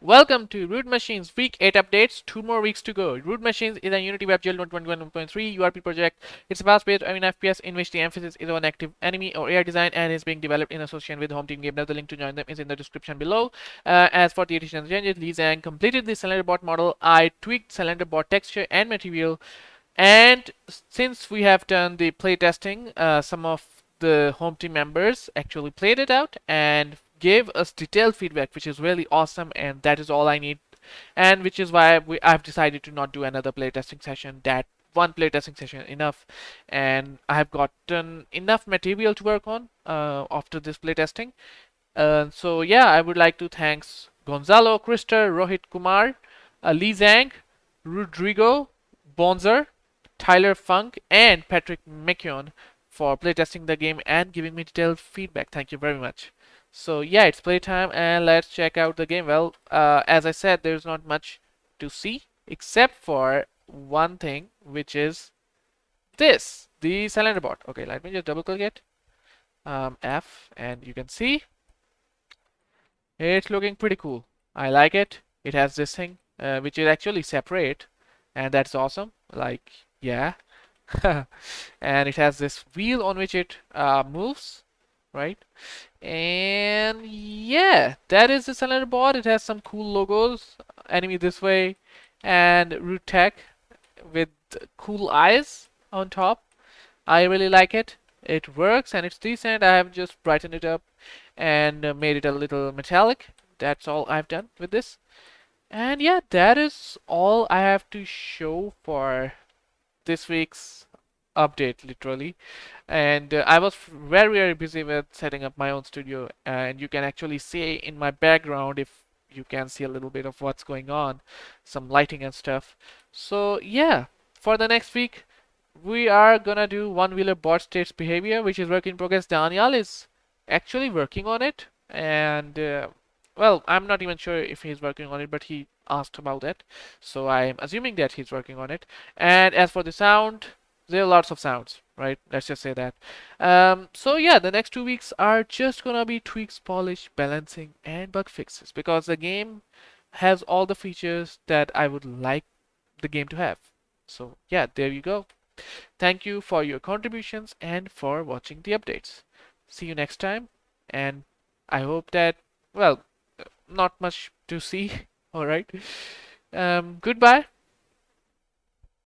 Welcome to Root Machines Week 8 updates. 2 more weeks to go. Root Machines is a Unity WebGL 1.1.3 URP project. It's a fast-paced FPS in which the emphasis is on active enemy or AI design and is being developed in association with HomeTeam GameDev. The link to join them is in the description below. As for the additional changes, Lee Zhang completed the Cylinder Bot model. I tweaked Cylinder Bot texture and material. And since we have done the playtesting, some of the home team members actually played it out and gave us detailed feedback, which is really awesome, and that is all I need. And which is why I've decided to not do another playtesting session. That one playtesting session enough, and I have gotten enough material to work on after this playtesting. So yeah, I would like to thanks Gonzalo, Krister, Rohit Kumar, Lee Zhang, Rodrigo, Bonzer, Tyler Funk, and Patrick McKeown for playtesting the game and giving me detailed feedback. Thank you very much. So yeah, it's playtime and let's check out the game. Well, as I said, there's not much to see except for one thing, which is this, the cylinder bot. Okay, let me just double click it. F, and you can see it's looking pretty cool. I like it. It has this thing, which is actually separate, and that's awesome. Like, yeah. And it has this wheel on which it moves, right? And yeah, that is the cylinder board. It has some cool logos, enemy this way, and root tech with cool eyes on top. I really like it. It works and it's decent. I have just brightened it up and made it a little metallic. That's all I've done with this. And yeah, that is all I have to show for this week's update, literally. And I was very busy with setting up my own studio, and you can actually see in my background, if you can see a little bit of what's going on, some lighting and stuff. So yeah, for the next week we are gonna do one wheeler bot states behavior, which is work in progress. Daniel is actually working on it, and well, I'm not even sure if he's working on it, but he asked about it, so I'm assuming that he's working on it. And as for the sound, there are lots of sounds, right? Let's just say that. So yeah, the next 2 weeks are just gonna be tweaks, polish, balancing, and bug fixes, because the game has all the features that I would like the game to have. So yeah, there you go. Thank you for your contributions and for watching the updates. See you next time, and I hope that, well, not much to see. All right. Goodbye.